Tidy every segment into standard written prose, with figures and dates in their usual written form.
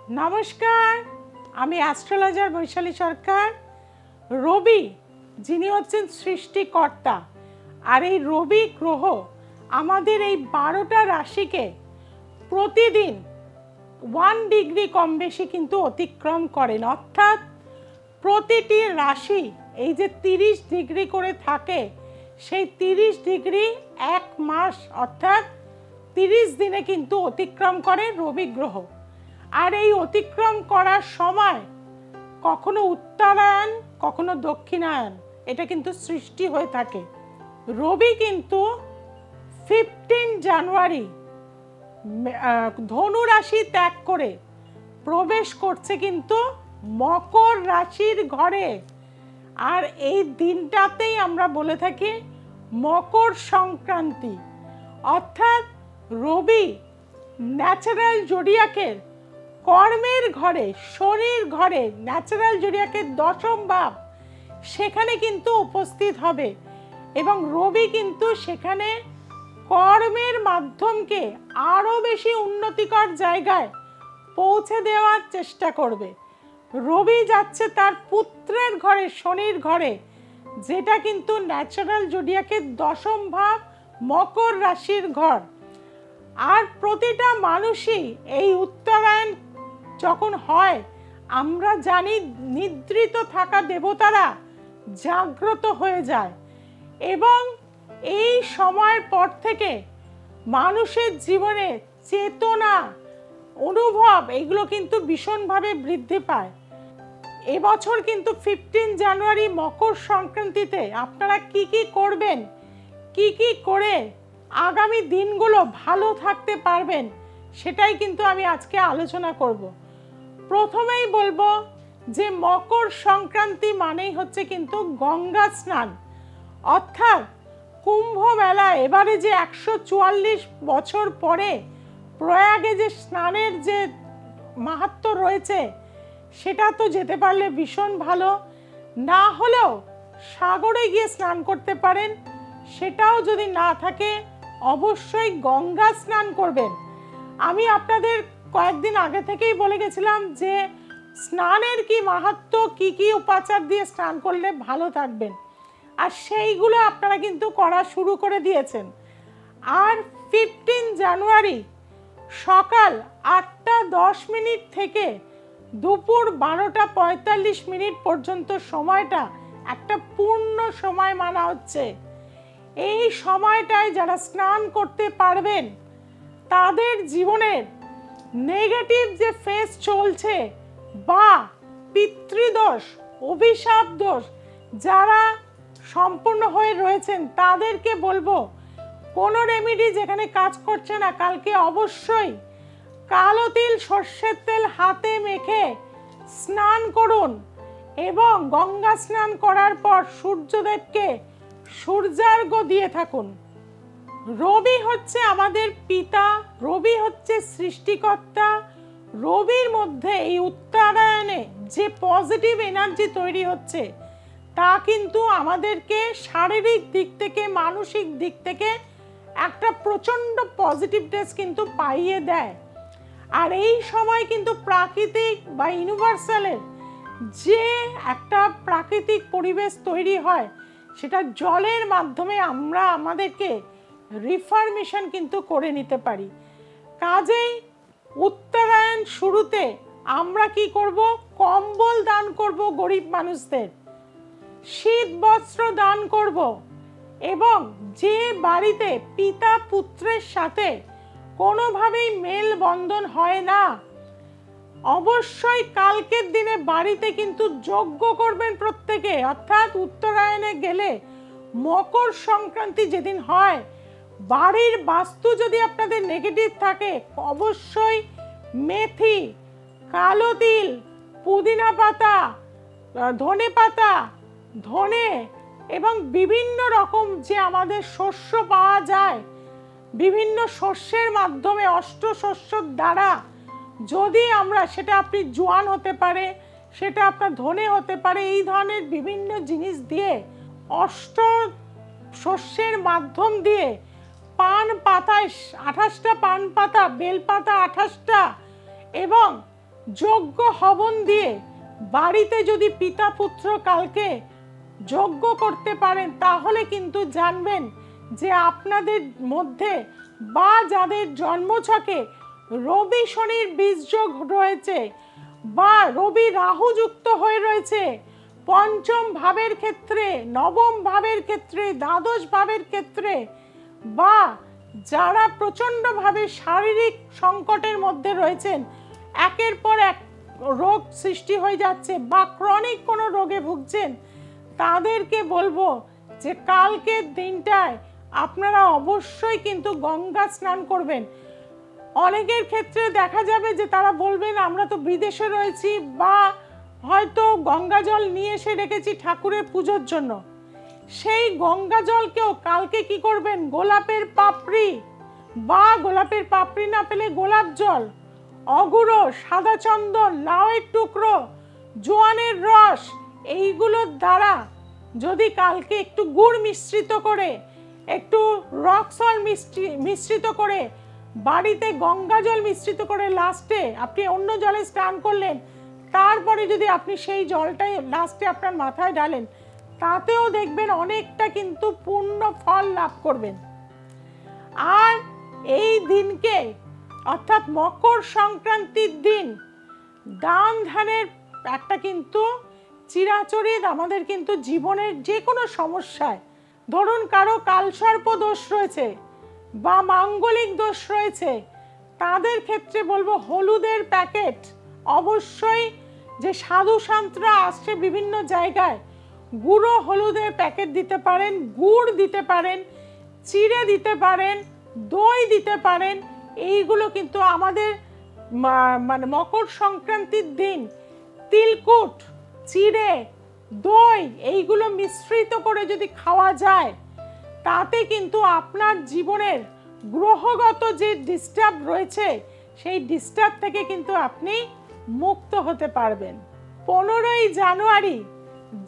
নমস্কার, আমি অ্যাস্ট্রোলজার বৈশালী সরকার। রবি যিনি হচ্ছেন সৃষ্টিকর্তা, আর এই রবি গ্রহ আমাদের এই 12টা রাশিকে প্রতিদিন 1 ডিগ্রি কম বেশি কিন্তু অতিক্রম করেন। অর্থাৎ প্রতিটি রাশি এই যে 30 ডিগ্রি করে থাকে, সেই 30 ডিগ্রি এক মাস অর্থাৎ 30 দিনে কিন্তু অতিক্রম করে রবি গ্রহ। আর এই অতিক্রম করার সময় কখনো উত্তরায়ণ কখনো দক্ষিণায়ন, এটা কিন্তু সৃষ্টি হয়ে থাকে। রবি কিন্তু 15 জানুয়ারি ধনু রাশি ত্যাগ করে প্রবেশ করছে কিন্তু মকর রাশির ঘরে। আর এই দিনটাতেই আমরা বলে থাকি মকর সংক্রান্তি। অর্থাৎ রবি ন্যাচারাল জোডিয়াকের কর্মের ঘরে, শনির ঘরে, ন্যাচারাল জোডিয়াকের দশম ভাব, সেখানে কিন্তু উপস্থিত হবে এবং রবি কিন্তু সেখানে কর্মের মাধ্যমকে আরো বেশি উন্নতিকর জায়গায় পৌঁছে দেওয়ার চেষ্টা করবে। রবি যাচ্ছে তার পুত্রের ঘরে, শনির ঘরে, যেটা কিন্তু ন্যাচারাল জোডিয়াকের দশম ভাব, মকর রাশির ঘর। আর প্রতিটা মানুষই এই উত্তরায়ণ যখন হয়, আমরা জানি নিদ্রিত থাকা দেবতারা জাগ্রত হয়ে যায় এবং এই সময়ের পর থেকে মানুষের জীবনে চেতনা, অনুভব এগুলো কিন্তু ভীষণভাবে বৃদ্ধি পায়। এবছর কিন্তু 15 জানুয়ারি মকর সংক্রান্তিতে আপনারা কি করবেন, কি করে আগামী দিনগুলো ভালো থাকতে পারবেন, সেটাই কিন্তু আমি আজকে আলোচনা করব। প্রথমেই বলবো যে মকর সংক্রান্তি মানেই হচ্ছে কিন্তু গঙ্গা স্নান। অর্থাৎ কুম্ভ মেলা এবারে যে 144 বছর পরে প্রয়াগে যে স্নানের যে মাহাত্ম্য রয়েছে, সেটা তো যেতে পারলে ভীষণ ভালো। না হলেও সাগরে গিয়ে স্নান করতে পারেন, সেটাও যদি না থাকে অবশ্যই গঙ্গা স্নান করবেন। আমি আপনাদের কয়েকদিন আগে থেকেই বলে গেছিলাম যে স্নানের কি মাহাত্ম্য, কি উপাচার দিয়ে স্নান করলে ভালো থাকবেন, আর সেইগুলো আপনারা কিন্তু করা শুরু করে দিয়েছেন। আর 15 জানুয়ারি সকাল 8:10 থেকে দুপুর 12:45 পর্যন্ত সময়টা একটা পূর্ণ সময় মানা হচ্ছে। এই সময়টায় যারা স্নান করতে পারবেন, তাদের জীবনের নেগেটিভ যে ফেজ চলছে বা পিতৃদোষ, অভিশাপ দোষ যারা সম্পূর্ণ হয়ে রয়েছেন, তাদেরকে বলবো কোনো রেমেডি যেখানে কাজ করছে না, কালকে অবশ্যই কালো তিল, সর্ষের তেল হাতে মেখে স্নান করুন এবং গঙ্গা স্নান করার পর সূর্যদেবকে সূর্যার্ঘ্য দিয়ে থাকুন। রবি হচ্ছে আমাদের পিতা, রবি হচ্ছে সৃষ্টিকর্তা। রবির মধ্যে এই উত্তরায়ণে যে পজিটিভ এনার্জি তৈরি হচ্ছে, তা কিন্তু আমাদেরকে শারীরিক দিক থেকে, মানসিক দিক থেকে একটা প্রচণ্ড পজিটিভনেস কিন্তু পাইয়ে দেয়। আর এই সময় কিন্তু প্রাকৃতিক বা ইউনিভার্সালের যে একটা প্রাকৃতিক পরিবেশ তৈরি হয়, সেটা জলের মাধ্যমে আমরা আমাদেরকে রিফরমেশন কিন্তু করে নিতে পারি। কাজেই উত্তরায়ণ শুরুতে আমরা কি করব, কম্বল দান করব গরিব মানুষদের, শীত বস্ত্র দান করব এবং যে বাড়িতে পিতা পুত্রের সাথে কোনোভাবেই মেল বন্ধন হয় না, অবশ্যই কালকের দিনে বাড়িতে কিন্তু যজ্ঞ করবেন প্রত্যেকে। অর্থাৎ উত্তরায়ণে গেলে মকর সংক্রান্তি যেদিন হয়, বাড়ির বাস্তু যদি আপনাদের নেগেটিভ থাকে, অবশ্যই মেথি, কালো তিল, পুদিনা পাতা, ধনে পাতা, ধনে এবং বিভিন্ন রকম যে আমাদের শস্য পাওয়া যায়, বিভিন্ন শস্যের মাধ্যমে, অষ্টশস্যর দ্বারা যদি আমরা, সেটা আপনি জোয়ান হতে পারে, সেটা আপনার ধনে হতে পারে, এই ধরনের বিভিন্ন জিনিস দিয়ে, অষ্ট শস্যের মাধ্যম দিয়ে পান পাতায় 28টা পান পাতা, বেল পাতা 28টা এবং যজ্ঞ হবন দিয়ে বাড়িতে যদি পিতা পুত্র কালকে যজ্ঞ করতে পারেন, তাহলে কিন্তু জানবেন যে আপনাদের মধ্যে বা যাদের জন্মছকে রবি শনির বীজযোগ রয়েছে বা রবি রাহু যুক্ত হয়ে রয়েছে, পঞ্চম ভাবের ক্ষেত্রে, নবম ভাবের ক্ষেত্রে, দ্বাদশ ভাবের ক্ষেত্রে, বা যারা প্রচণ্ডভাবে শারীরিক সংকটের মধ্যে রয়েছেন, একের পর এক রোগ সৃষ্টি হয়ে যাচ্ছে বা ক্রনিক কোনো রোগে ভুগছেন, তাদেরকে বলবো যে কালকের দিনটায় আপনারা অবশ্যই কিন্তু গঙ্গা স্নান করবেন। অনেকের ক্ষেত্রে দেখা যাবে যে তারা বলবেন আমরা তো বিদেশে রয়েছি বা হয়তো গঙ্গা জল নিয়ে এসে রেখেছি ঠাকুরের পুজোর জন্য। সেই গঙ্গা জলকেও কালকে কি করবেন, গোলাপের পাপড়ি বা গোলাপের পাপড়ি না পেলে গোলাপ জল, অগুঁড়ো, সাদা চন্দন, লাউয়ের টুকরো, জোয়ানের রস, এইগুলোর দ্বারা যদি কালকে একটু গুড় মিশ্রিত করে, একটু রক সল্ট মিশ্রিত করে, বাড়িতে গঙ্গা জল মিশ্রিত করে লাস্টে আপনি অন্য জলে স্নান করলেন, তারপরে যদি আপনি সেই জলটাই লাস্টে আপনার মাথায় ঢালেন, তাতেও দেখবেন অনেকটা কিন্তু পূর্ণ ফল লাভ করবেন। আর এই দিনকে অর্থাৎ মকর সংক্রান্তির দিন দান ধ্যানের একটা কিন্তু চিরাচরিত আমাদের কিন্তু জীবনের যে কোনো সমস্যায়, ধরুন কারো কালসর্প দোষ রয়েছে বা মাঙ্গলিক দোষ রয়েছে, তাদের ক্ষেত্রে বলবো হলুদের প্যাকেট অবশ্যই, যে সাধু সন্তরা আসছে বিভিন্ন জায়গায়, গুঁড়ো হলুদের প্যাকেট দিতে পারেন, গুড় দিতে পারেন, চিড়ে দিতে পারেন, দই দিতে পারেন। এইগুলো কিন্তু আমাদের মানে মকর সংক্রান্তির দিন তিলকুট, চিড়ে, দই এইগুলো মিশ্রিত করে যদি খাওয়া যায়, তাতে কিন্তু আপনার জীবনের গ্রহগত যে ডিস্টার্ব রয়েছে সেই ডিস্টার্ব থেকে কিন্তু আপনি মুক্ত হতে পারবেন। 15ই জানুয়ারি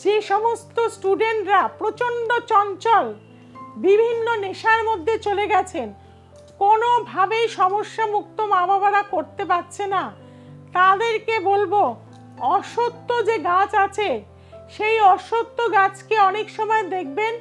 যে সমস্ত স্টুডেন্টরা প্রচণ্ড চঞ্চল, বিভিন্ন নেশার মধ্যে চলে গেছেন, কোনোভাবেই সমস্যা মুক্ত মা বাবারা করতে পারছে না, তাদেরকে বলবো অশ্বত্থ যে গাছ আছে, সেই অশ্বত্থ গাছকে অনেক সময় দেখবেন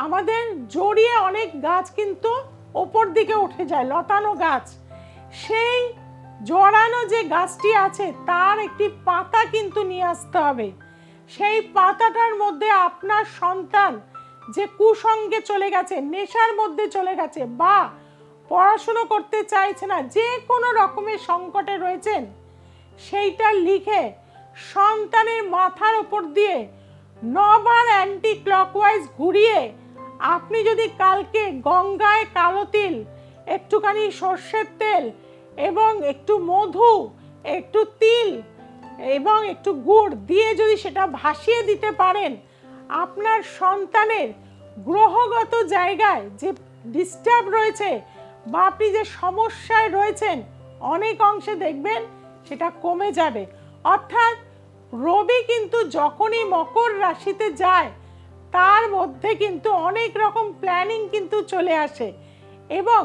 আমাদের জড়িয়ে অনেক গাছ কিন্তু ওপর দিকে উঠে যায়, লতানো গাছ, সেই জড়ানো যে গাছটি আছে তার একটি পাতা কিন্তু নিয়ে আসতে হবে। সেই পাতাটার মধ্যে আপনার সন্তান যে কুসঙ্গে চলে গেছে, নেশার মধ্যে চলে গেছে বা পড়াশুনো করতে চাইছে না, যে কোনো রকমের সংকটে রয়েছেন, সেইটা লিখে সন্তানের মাথার উপর দিয়ে 9 বার অ্যান্টি ক্লকওয়াইজ ঘুরিয়ে আপনি যদি কালকে গঙ্গায় কালো তিল, একটুখানি সর্ষের তেল এবং একটু মধু, একটু তিল এবং একটু গুড় দিয়ে যদি সেটা ভাসিয়ে দিতে পারেন, আপনার সন্তানের গ্রহগত জায়গায় যে ডিস্টার্ব রয়েছে বা আপনি যে সমস্যায় রয়েছেন, অনেক অংশে দেখবেন সেটা কমে যাবে। অর্থাৎ রবি কিন্তু যখনই মকর রাশিতে যায়, তার মধ্যে কিন্তু অনেক রকম প্ল্যানিং কিন্তু চলে আসে এবং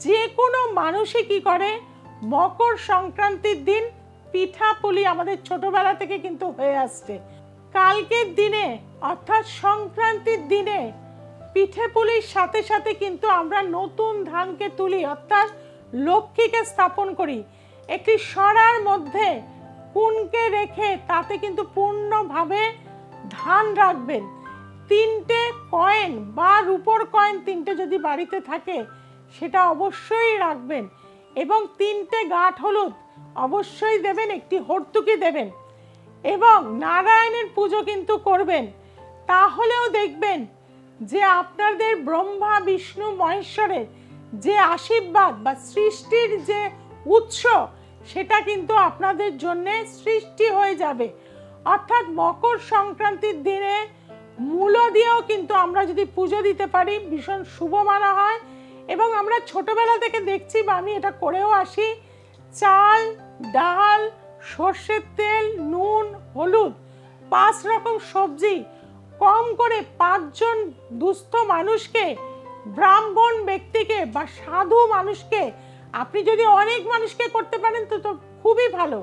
যে কোনো মানুষই কি করে, মকর সংক্রান্তির দিন পিঠাপুলি আমাদের ছোটবেলা থেকে কিন্তু হয়ে আসছে। কালকের দিনে অর্থাৎ সংক্রান্তির দিনে পিঠেপুলির সাথে সাথে কিন্তু আমরা নতুন ধানকে তুলি, অর্থাৎ লক্ষ্মীকে স্থাপন করি। একটি সরার মধ্যে কুনকে রেখে তাতে কিন্তু পূর্ণভাবে ধান রাখবেন। 3টে কয়েন বা রূপোর কয়েন 3টে যদি বাড়িতে থাকে সেটা অবশ্যই রাখবেন এবং 3টে গাঁঠ হলুদ অবশ্যই দেবেন, একটি হর্তুকি দেবেন এবং নারায়ণের পুজো কিন্তু করবেন। তাহলেও দেখবেন যে আপনাদের ব্রহ্মা, বিষ্ণু, মহেশ্বরের যে আশীর্বাদ বা সৃষ্টির যে উৎস, সেটা কিন্তু আপনাদের জন্য সৃষ্টি হয়ে যাবে। অর্থাৎ মকর সংক্রান্তির দিনে মূলো দিয়েও কিন্তু আমরা যদি পুজো দিতে পারি ভীষণ শুভ মানা হয় এবং আমরা ছোটবেলা থেকে দেখছি বা আমি এটা করেও আসি, চাল, ডাল, সর্ষের তেল, নুন, হলুদ, 5 রকম সবজি, কম করে 5 জন দুস্থ মানুষকে, ব্রাহ্মণ ব্যক্তিকে বা সাধু মানুষকে, আপনি যদি অনেক মানুষকে করতে পারেন তো খুবই ভালো,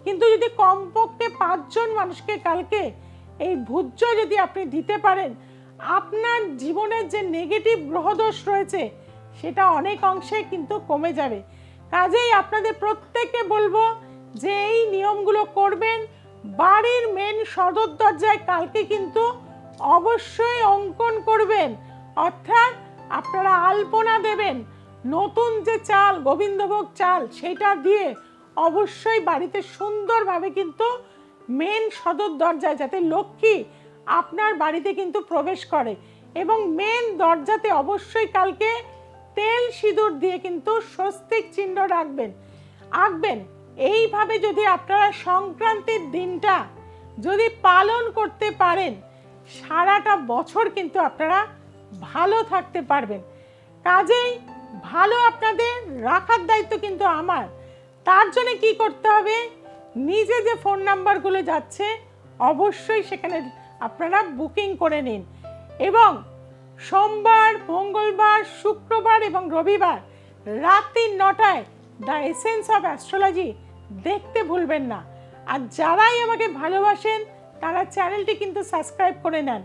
কিন্তু যদি কমপক্ষে 5 জন মানুষকে কালকে এই ভুজ্য যদি আপনি দিতে পারেন, আপনার জীবনের যে নেগেটিভ গ্রহদোষ রয়েছে সেটা অনেক অংশে কিন্তু কমে যাবে। কাজেই আপনাদের প্রত্যেককে বলবো যে এই নিয়মগুলো করবেন। বাড়ির মেন সদর দরজায় কালকে কিন্তু অবশ্যই অঙ্কন করবেন, অর্থাৎ আপনারা আলপনা দেবেন। নতুন যে চাল, গোবিন্দভোগ চাল, সেটা দিয়ে অবশ্যই বাড়িতে সুন্দরভাবে কিন্তু মেন সদর দরজায়, যাতে লক্ষ্মী আপনার বাড়িতে কিন্তু প্রবেশ করে, এবং মেন দরজাতে অবশ্যই কালকে তেল সিঁদুর দিয়ে কিন্তু স্বস্তিক চিহ্ন আঁকবেন। এইভাবে যদি আপনারা সংক্রান্তির দিনটা যদি পালন করতে পারেন, সারাটা বছর কিন্তু আপনারা ভালো থাকতে পারবেন। কাজেই ভালো আপনাদের রাখার দায়িত্ব কিন্তু আমার। তার জন্য কি করতে হবে, নিজে যে ফোন নাম্বারগুলো যাচ্ছে অবশ্যই সেখানে আপনারা বুকিং করে নিন, এবং সোমবার, মঙ্গলবার, শুক্রবার এবং রবিবার রাত্রি 9টায় দ্য এসেন্স অফ অ্যাস্ট্রোলজি দেখতে ভুলবেন না। আর যারাই আমাকে ভালোবাসেন তারা চ্যানেলটি কিন্তু সাবস্ক্রাইব করে নেন।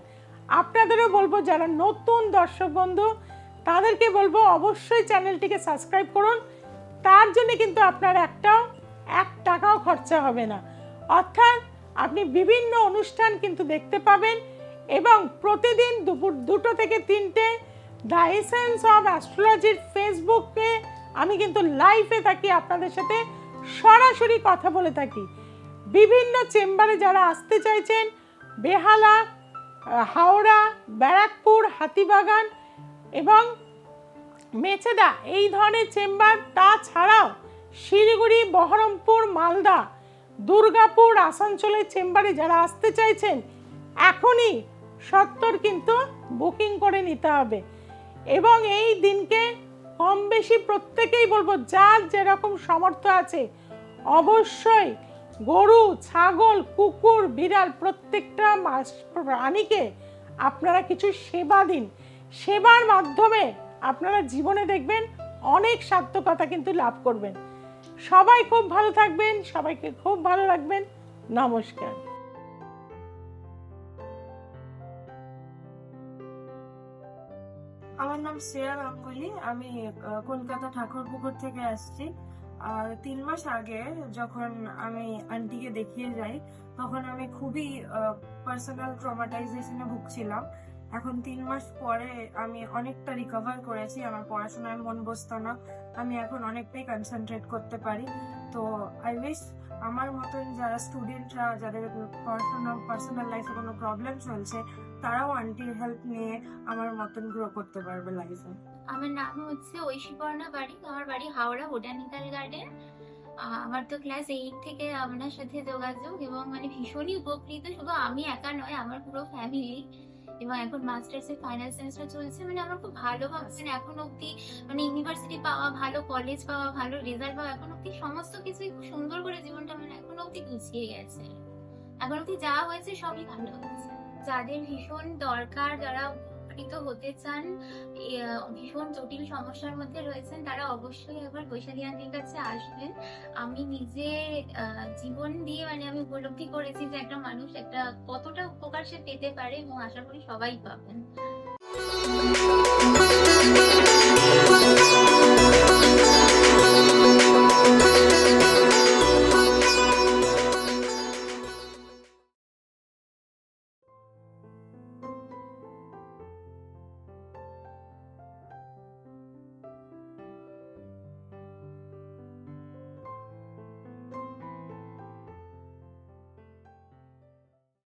আপনাদেরও বলবো, যারা নতুন দর্শক বন্ধু তাদেরকে বলবো অবশ্যই চ্যানেলটিকে সাবস্ক্রাইব করুন। তার জন্য কিন্তু আপনার 1 টাকাও খরচা হবে না, অর্থাৎ আপনি বিভিন্ন অনুষ্ঠান কিন্তু দেখতে পাবেন। এবং প্রতিদিন দুপুর 2টো থেকে 3টে দ্য এসেন্স অফ অ্যাস্ট্রোলজির ফেসবুকে আমি কিন্তু লাইভে থাকি, আপনাদের সাথে সরাসরি কথা বলে থাকি। বিভিন্ন চেম্বারে যারা আসতে চাইছেন, বেহালা, হাওড়া, ব্যারাকপুর, হাতিবাগান এবং মেচেদা, এই ধরনের চেম্বার, তাছাড়াও শিলিগুড়ি, বহরমপুর, মালদা, দুর্গাপুর, আসানসোলের চেম্বারে যারা আসতে চাইছেন এখনই সত্তর কিন্তু বুকিং করে নিতে হবে। এবং এই দিনকে কম বেশি প্রত্যেকেই বলবো, যার যেরকম সামর্থ্য আছে অবশ্যই গরু, ছাগল, কুকুর, বিড়াল প্রত্যেকটা প্রাণীকে আপনারা কিছু সেবা দিন। সেবার মাধ্যমে আপনারা জীবনে দেখবেন অনেক সার্থকতা কিন্তু লাভ করবেন। সবাই খুব ভালো থাকবেন, সবাইকে খুব ভালো রাখবেন। নমস্কার। আমার নাম শ্রেয়া গাঙ্গুলি। আমি কলকাতা ঠাকুরপুকুর থেকে আসছি। আর 3 মাস আগে যখন আমি আন্টিকে দেখিয়ে যাই, তখন আমি খুবই পার্সোনাল ট্রমাটাইজেশনে ভুগছিলাম। এখন 3 মাস পরে আমি অনেকটা রিকভার করেছি। আমার পড়াশোনায় মন বসতো না, আমি এখন অনেকটাই কনসেন্ট্রেট করতে পারি। তো আই উইশ আমার মতন যারা স্টুডেন্টরা, যাদের পড়াশোনা পার্সোনাল লাইফে কোনো প্রবলেম চলছে, তারাও আন্টির হেল্প নিয়ে আমার মতন গ্রো করতে পারবে লাইফে। আমার নাম হচ্ছে ঐশীপর্ণা বারিক। আমার বাড়ি হাওড়া, বোটানিক্যাল গার্ডেন। আমার তো ক্লাস 8 থেকে আপনার সাথে যোগাযোগ, এবং মানে ভীষণই উপকৃত। শুধু আমি একা নয়, আমার পুরো ফ্যামিলি। এবং এখন মাস্টার্স এর ফাইনাল সেমিস্টার চলছে। মানে আমার খুব ভালো ভাবছেন এখন অব্দি, মানে ইউনিভার্সিটি পাওয়া, ভালো কলেজ পাওয়া, ভালো রেজাল্ট পাওয়া, এখন অব্দি সমস্ত কিছুই খুব সুন্দর করে জীবনটা মানে এখন অব্দি গুছিয়ে গেছে। এখন অব্দি যা হয়েছে সবই ভালো হয়েছে। যাদের ভীষণ দরকার, যারা উপকৃত হতে চান, ভীষণ জটিল সমস্যার মধ্যে রয়েছেন, তারা অবশ্যই একবার বৈশালী আন্টির কাছে আসবেন। আমি নিজে জীবন দিয়ে মানে আমি উপলব্ধি করেছি যে একটা মানুষ একটা কতটা উপকার সে পেতে পারে, এবং আশা করি সবাই পাবেন।